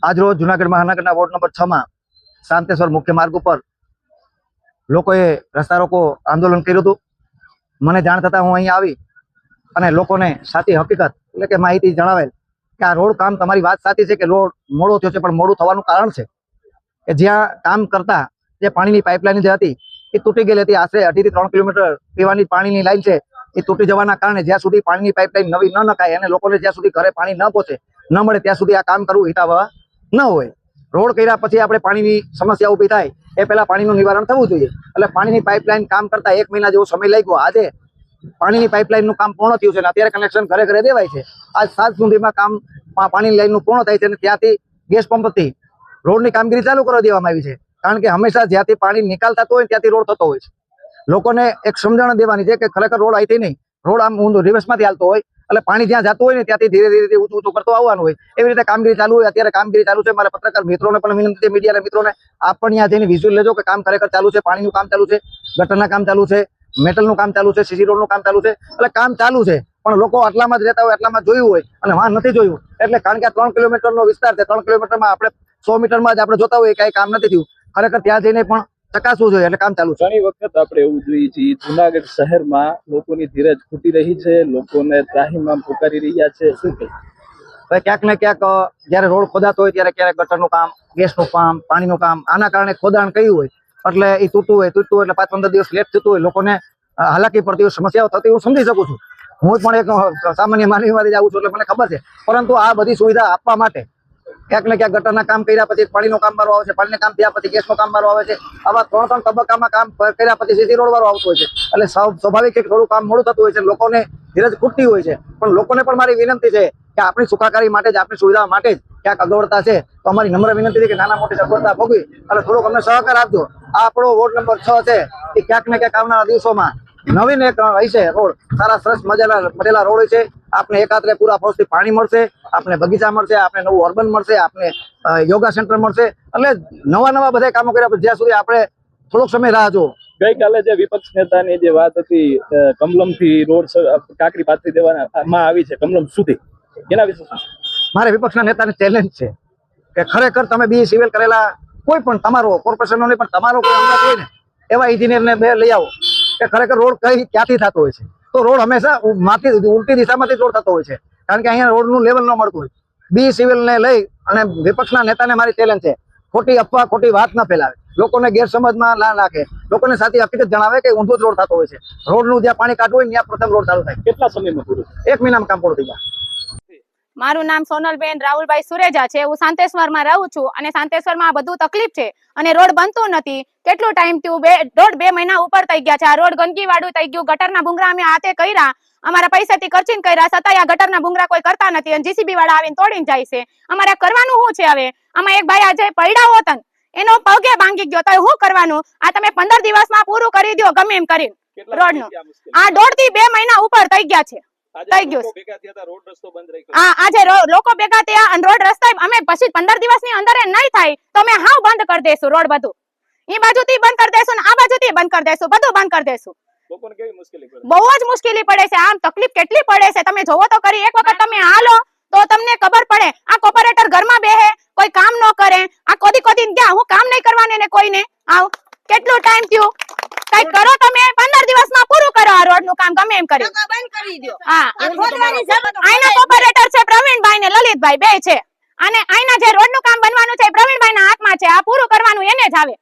આજ રોજ Junagadh મહાનગરના ward number 6 માં શાંતેશ્વર મુખ્ય માર્ગ ઉપર લોકોએ રસ્તા રોકો આંદોલન કર્યું હતું। મને જાણ થતા હું અહીંયા આવી અને લોકોને સાચી હકીકત એટલે કે માહિતી જણાવેલ કે આ રોડ કામ તમારી વાત સાચી છે કે રોડ મોડો થયો છે, પણ મોડું થવાનું કારણ છે કે જ્યાં કામ કરતા જે પાણીની પાઇપલાઇન જે હતી એ તૂટી ગયેલી હતી। આશરે 2.5 થી 3 કિલોમીટર પીવાની પાણીની લાઈન છે એ તૂટી જવાના કારણે જ્યાં સુધી પાણીની પાઇપલાઇન નવી ન નખાય અને લોકોને જ્યાં સુધી ઘરે પાણી ન પહોંચે ન મળે ત્યાં સુધી આ કામ કરવું હિતાવહ ન હોય। રોડ કર્યા પછી આપણે પાણીની સમસ્યા ઊભી થાય એ પહેલા પાણીનું નિવારણ થવું જોઈએ। એટલે પાણીની પાઇપલાઇન કામ કરતા 1 મહિના જેવો સમય લાગ્યો। આજે પાણીની પાઇપલાઇનનું કામ પૂર્ણ થયું છે અને અત્યારે કનેક્શન ઘરે ઘરે દેવાય છે। આજ 7 સુધીમાં કામ પાણીની લાઈનનું પૂર્ણ થાય છે અને ત્યાંથી ગેસ પંપથી રોડની કામગીરી ચાલુ કરવા દેવામાં આવી છે। કારણ કે હંમેશા જ્યાંથી પાણી નિકાલ થતો હોય ત્યાંથી રોડ થતો હોય છે। લોકોને એક સમજણ દેવાની છે કે ખરેખર રોડ અહીંથી નહીં, રોડ આમ ઊંધો રિવર્સમાંથી હાલતો હોય એટલે પાણી જ્યાં જતું હોય ને ત્યાંથી ધીરે ધીરે ઊંચું ઊંચું કરતો આવવાનું હોય। એવી રીતે કામગીરી ચાલુ હોય। અત્યારે કામગીરી ચાલુ છે। મારા પત્રકાર મિત્રોને પણ વિનંતી છે, મીડિયાના મિત્રોને આપ પણ ત્યાં જઈને વિઝ્યુઅલ લેજો કે કામ ખરેખર ચાલુ છે। પાણીનું કામ ચાલુ છે, ગટરના કામ ચાલુ છે, મેટલનું કામ ચાલુ છે, સીસી રોડનું કામ ચાલુ છે। એટલે કામ ચાલુ છે, પણ લોકો આટલામાં જ રહેતા હોય, આટલામાં જોયું હોય અને વાં નથી જોયું। એટલે કારણ કે આ 3 કિલોમીટરનો વિસ્તાર છે, 3 કિલોમીટરમાં આપણે 100 મીટરમાં જ આપણે જોતા હોઈએ કઈ કામ નથી થયું। ખરેખર ત્યાં જઈને પણ ચકાસવું જોઈએ। એટલે કામ ચાલુ છે। ઘણી વખત આપણે એવું જોઈએ છીએ જુનાગઢ શહેરમાં લોકોની ધીરજ ખૂટી રહી છે, લોકોને ત્રાહીમામ પુકારી રહ્યા છે, શું કહે? ક્યાંક ને ક્યાંક જયારે રોડ ખોદાતો હોય ત્યારે ક્યારેક ગટરનું કામ, ગેસનું કામ, પાણીનું કામ આના કારણે ખોદાણ કર્યું હોય એટલે એ તૂટતું હોય એટલે 5-15 દિવસ લેટ થતું હોય, લોકોને હાલાકી પડતી હોય, સમસ્યાઓ થતી હું સમજી શકું છું। હું પણ એક સામાન્ય માનવીમાંથી જ આવું છું એટલે મને ખબર છે। પરંતુ આ બધી સુવિધા આપવા માટે ક્યાંક ને ક્યાંક ગટરના કામ કર્યા પછી પાણીનું કામ વાળો આવે છે, પાણીના કામ થયા પછી ગેસનું કામ વાળો આવે છે। આવા 3 તબક્કામાં કામ કર્યા પછી સીસી રોડ વાળો આવતો હોય છે। એટલે સ્વાભાવિક છે કે થોડું કામ મોડું થતું હોય છે, લોકોને ધીરજ ખૂટતી હોય છે। પણ લોકોને પણ મારી વિનંતી છે કે આપણી સુખાકારી માટે જ, આપણી સુવિધા માટે જ ક્યાંક અગવડતા છે તો અમારી નમ્ર વિનંતી છે કે નાના મોટી અગવડતા ભોગવી અને થોડોક અમને સહકાર આપજો। આ આપણો વોર્ડ નંબર 6 છે એ ક્યાંક ને ક્યાંક આવનારા દિવસોમાં નવીન એક હશે રોડ, સારા સરસ મજાના મળેલા રોડ છે। આપને એકાત્રે પૂરા પહોંચથી પાણી મળશે, આપને બગીચા મળશે, આપને નવું અર્બન મળશે, આપને યોગા સેન્ટર મળશે। એટલે નવા બધા કામો કર્યા પછી જ્યાં સુધી આપણે થોડોક સમય રાહ જો। ગઈકાલે જે વિપક્ષ નેતાની જે વાત હતી કમલમથી રોડ કાંકરી પાથરી દેવામાં આવી છે કમલમ સુધી, એના વિશે શું? મારે વિપક્ષના નેતાને ચેલેન્જ છે કે ખરેખર તમે બી સિવિલ કરેલા કોઈ પણ તમારો કોર્પોરેશનનો નહીં પણ તમારો કોઈ અંદાજ હોય ને એવા ઇજનેરને બે લઈ આવો કે ખરેખર રોડ ક્યાંથી થતો હોય છે। તો રોડ હંમેશા ઉલટી દિશામાંથી રોડ થતો હોય છે, કારણ કે અહીંયા રોડનું લેવલ ન મળતું હોય। બી સિવિલને લઈ અને વિપક્ષના નેતાને મારી ચેલેન્જ છે, ખોટી અફવા, ખોટી વાત ન ફેલાવે, લોકોને ગેરસમજમાં ના નાખે, લોકોને સાચી હકીકત જણાવે કે ઊંધો જ રોડ થતો હોય છે। રોડનું જ્યાં પાણી કાઢવું હોય ત્યાં પ્રથમ રોડ ચાલુ થાય। કેટલા સમયમાં પૂરું? 1 મહિનામાં કામ પૂરું થઈ જાય। મારું નામ સોનલબેન રાહુલભાઈ સુરેજા છે। હું શાંતેશ્વરમાં રહું છું અને શાંતેશ્વરમાં આ બધું તકલીફ છે અને રોડ બનતું નથી। કેટલો ટાઈમ થયું? 1.5-2 મહિના ઉપર થઈ ગયા છે। આ રોડ ગંદકી વાળું થઈ ગયું। ગટરના ભૂંગરા અમે હાથે કર્યા, અમારા પૈસાથી ખર્ચીને કર્યા, છતાંય આ ગટરના ભૂંગરા કોઈ કરતા નથી અને જીસીબી વાળા આવીને તોડીને જાય છે। અમારે કરવાનું શું છે હવે? આમાં એક ભાઈ આજે પડ્યા હોત એનો પગે ભાંગી ગયો તો શું કરવાનું? આ તમે 15 દિવસમાં પૂરું કરી દો ગમે એમ કરીને રોડનું। આ 1.5 થી 2 મહિના ઉપર થઈ ગયા છે। આજે લોકો ભેગા થયા અને રોડ રસ્તા અમે પછી 15 દિવસની અંદર નહીં થાય તો અમે હાવ બંધ કરી દઈશું રોડ બધું। એ બાજુથી બંધ કરી દઈશું ને આ બાજુથી બંધ કરી દઈશું, બધું બંધ કરી દઈશું। બહુ જ મુશ્કેલી પડે છે। આમ તકલીફ કેટલી પડે છે તમે જોવો તો કરી। એક વખત તમે હાલો તો તમને ખબર પડે। આ કોર્પોરેટર ઘરમાં બેહે, કોઈ કામ ન કરે, આ કોદી ગયા હું કામ નહીં કરવાની ને કોઈને આવ કેટલો ટાઈમ થયો? કઈ કરો તમે 15 દિવસમાં પૂરું કરો આ રોડ નું કામ ગમે એમ કરી બંધ કરી દો। હા, આના કોર્પોરેટર છે પ્રવીણભાઈ ને લલિતભાઈ બે છે અને આના જે રોડ નું કામ બનવાનું છે પ્રવીણભાઈ ના હાથમાં છે। આ પૂરું કરવાનું એને જ આવે।